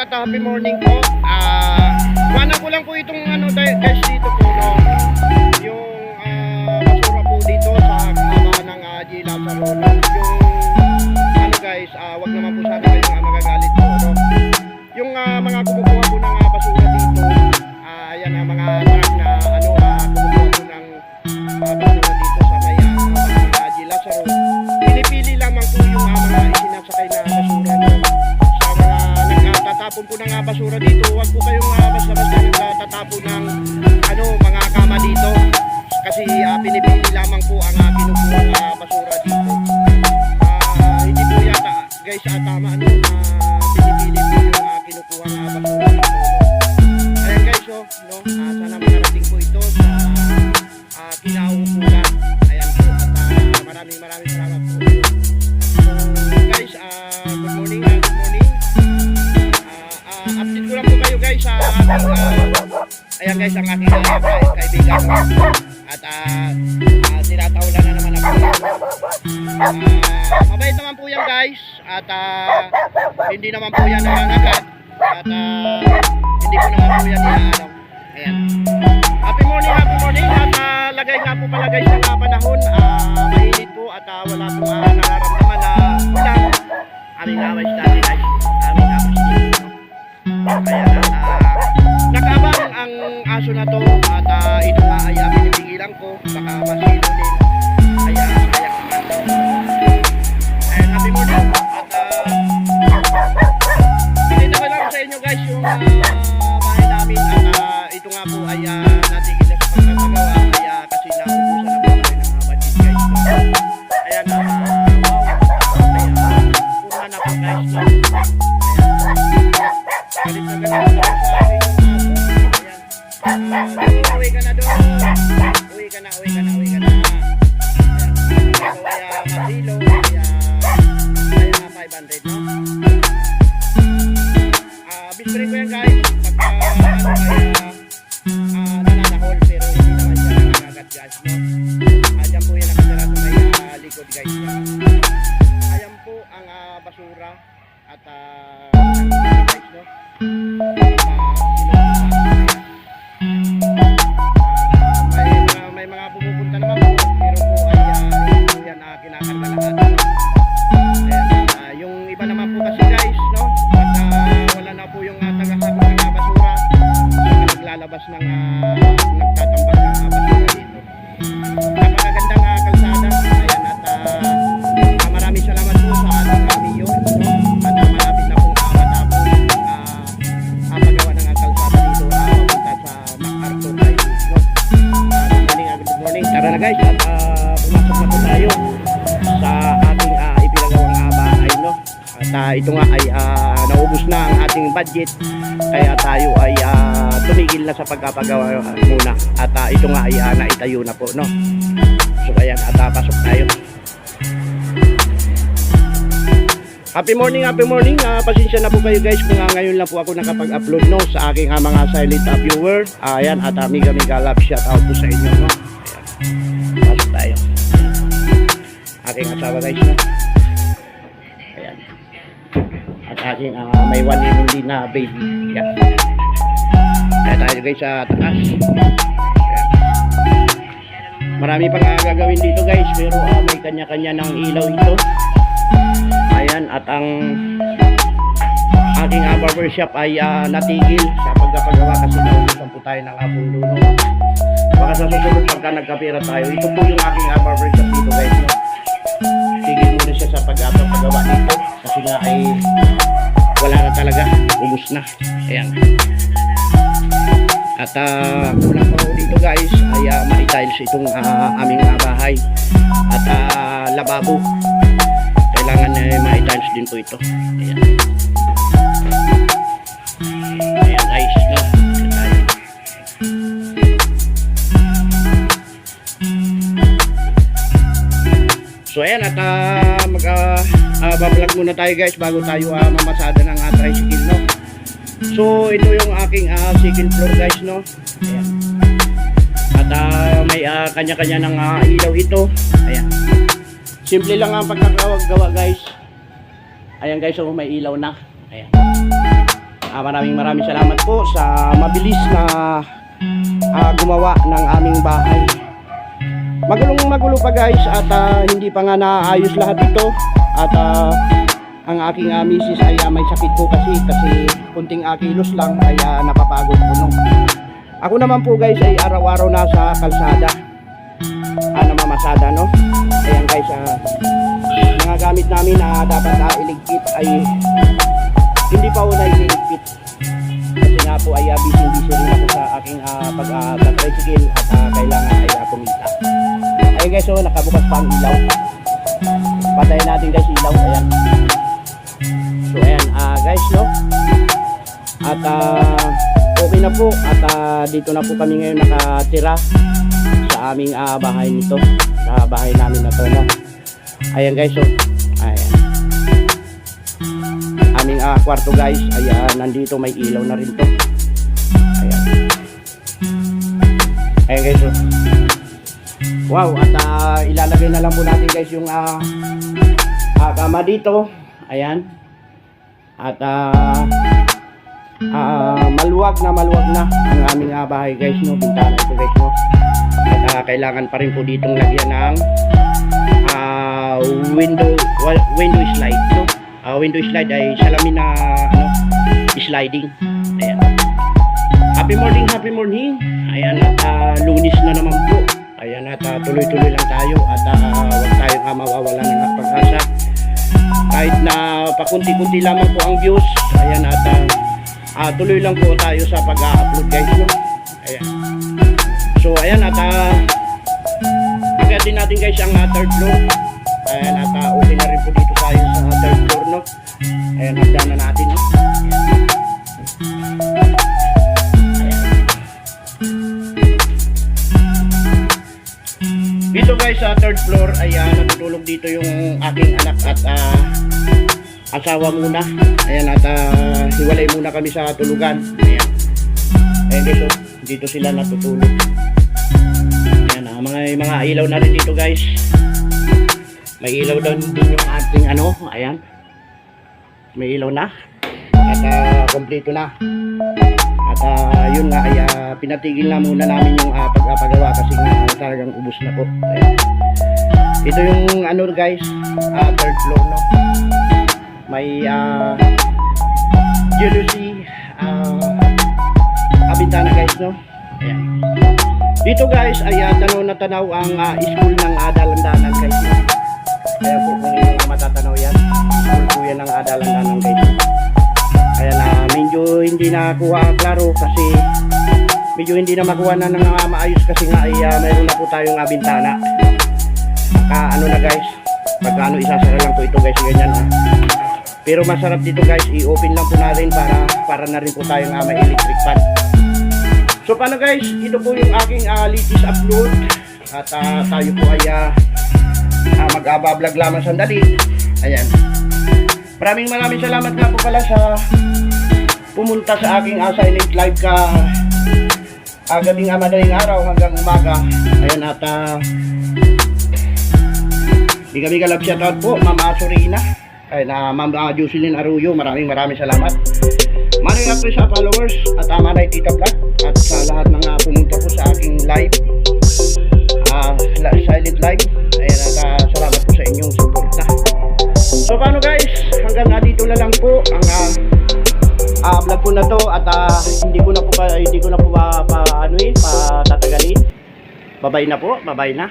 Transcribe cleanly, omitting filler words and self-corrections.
at happy morning po. Kuhanan ko lang po itong ano guys dito po no. Yung basura po dito sa haba ng G. Lazaro no. Yung ano guys, wag naman po sana kayong magagalit po no. Yung mga kumukuha po ng basura dito, ayan ang mga truck na ano kumukuha po ng basura dito sa may G. Lazaro. Pinipili lamang po yung mga isinasakay na basura no. Tatapon po ng basura dito, huwag po kayong basta-basta nagtatapon ng ano, mga kama dito kasi pinipili lamang po ang kinukuha ng basura dito. Hindi po yata guys tama ano, pinipili po yung kinukuha ng basura dito no? Ayan guys no, sana makarating po ito sa kinauukulan. Ayan po at maraming salamat po. So guys, good morning. Update ko lang po kayo guys sa aking ayan guys ang aking kaibigan at tinatawalan na naman ako. Mabait naman po yan guys at hindi naman po yan nangangagat at hindi po naman po yan ano. Ayan. Happy morning at lagay nga po pala guys ng panahon, mainit po at wala po nararamdaman na ulan. Aming away study guys, aming away study. Ayan, nakabang ang aso na to at ito nga ay pinipigilan ko baka masilo din. Ayan, happy morning at pinita ko lang sa inyo guys yung bahay namin at ito nga po ay natigil na sa pagkakagawa kaya kasi naubusan na po tayo ng budget guys no? Ayan, wow puna na po guys no? Galit na galit na sa aking ayan. Uwi ka na doon. Uwi ka na. Ayan. Kaya masilo. Kaya 500 no. Bisprin ko yan guys. Pagka nananahol pero hindi naman siya nangagat guys no. Diyan po yan nakatira sa may likod guys. Ayan po ang basura at guys no. May mga pumupunta naman po pero po ay yan kinakarga lahat. Ayan, yung iba naman po kasi guys no at wala na po yung tagahakot ng basura naglalabas ng nagtatambak ng basura dito. Napakagandang kalsada. Ayan at maraming salamat po sa ating mayor no at malapit na pong matapos paggawa ng kalsada dito papunta sa MacArthur Highway no. Good morning. Tara na guys at pumasok na po tayo sa ating ipinagawang bahay no. At ito nga ay naubos na ang ating budget kaya tayo ay tumigil na sa pagpapagawa muna at ito nga ay naitayo na po no. So ayan at pasok tayo. Happy morning. Pasensya na po kayo guys kung ngayon lang po ako nakapag-upload no sa aking mga silent viewer. Ayan at mega love shout out po sa inyo no. Ayan. Pasok tayo. Aking asawa guys no. Ayan. At aking may 1 year old na baby. Ayan. Kaya tayo guys sa taas. Ayan. Marami pang gagawin dito guys pero may kanya-kanya ng ilaw ito. Ayan at ang aking barbershop ay natigil sa pagpapagawa kasi naubusan po tayo ng puno no. Baka sa susunod pagka nagkapira tayo, ito po yung aking barbershop dito guys no. Tigil muna siya sa pagpapagawa dito kasi nga ay wala na talaga, ubos na. Ayan. At kulang pa dito guys ay ma-tiles itong aming bahay at lababo. Kailangan ma-tiles din po ito. Ayan. Ayan guys no. So ayan at bablog muna tayo guys bago tayo mamasada ng tricycle no. So ito yung aking second floor guys no. Ayan. At may kanya-kanya ng ilaw ito. Ayan. Simple lang ang pagkagawa guys. Ayan guys, so may ilaw na. Ayan. Maraming salamat po sa mabilis na gumawa ng aming bahay. Magulo pa guys, at hindi pa nga naayos lahat ito. At ang aking misis ay may sakit po kasi kunting kilos lang ay napapagod po, no? Ako naman po guys ay araw-araw nasa kalsada, namamasada, no? Ayan guys, mga gamit namin na dapat iligpit ay hindi pa una iligpit kasi nga po ay busy rin ako sa aking pag-tricycle at kailangan ay kumita. Ayun guys, so nakabukas pa ang ilaw. Patayin natin guys ilaw. Ayan. So ayan guys, no? At okay na po. At dito na po kami ngayon nakatira sa aming bahay nito. Sa bahay namin na to, no? Ayan guys, so ayan. Aming kwarto guys. Ayan, nandito may ilaw na rin to. Ayan. Ayan guys, so wow, at ilalagay na lang po natin guys yung kama dito. Ayan. At maluwag na ang aming bahay guys, no? Bintana ito guys, no? At kailangan pa rin po ditong lagyan ng window slide, no? Window slide ay salamin na sliding. Ayan. Happy morning. Ayan, at Lunes na naman po. Ayan, at tuloy-tuloy lang tayo at huwag tayong mawawala ng pag-asa. Kahit na pakunti-kunti lamang po ang views. Ayan, at tuloy lang po tayo sa pag-upload guys, no? Ayan. So ayan, at agatin natin guys ang third floor. Ayan, at okay na rin po dito tayo sa third floor, no? Ayan, hagdan na natin, no? Dito guys sa third floor ay natutulog dito yung aking anak at asawa muna. Ayan, at hiwalay muna kami sa tulugan. Ayan. Ayan guys, so, dito sila natutulog. Ayan, mga ilaw na rin dito guys. May ilaw doon din yung ating ayan. May ilaw na. At kompleto na. At yun nga ay pinatigil na muna namin yung paggawa kasi nga talagang ubos na po. Ayan. Ito yung guys, third floor, no? May jealousy bintana guys, no? Ayan. Dito guys ay tanaw na tanaw ang school ng Dalandanan guys, no? Kaya po kung yung matatanaw yan, school po yan ng Dalandanan guys. Ayan, medyo hindi nakuha klaro kasi medyo hindi na makuha na ng maayos kasi nga ay mayroon na po tayong bintana. Na guys, pagka isasara lang po ito guys, ganyan Pero masarap dito guys, i-open lang po natin para na rin po tayong may electric fan. So paano guys, ito po yung aking latest upload. At tayo po ay mag-vlog lamang sandali. Ayan. Maraming salamat nga po pala sa pumunta sa aking silent live gabing madaling araw hanggang umaga. Ayan, at bigami love shoutout po Ma'am Asurina, Ma'am Jocelyn Arroyo. Maraming salamat. Maraming nga po sa followers at Manay Tita Vlog at sa lahat ng pumunta po sa aking live, silent live. Ayan, at salamat po sa inyong suporta. So paano guys, hanggang dito na lang po ang vlog po na to at hindi ko na po patatagalin. Babay na po, babay na.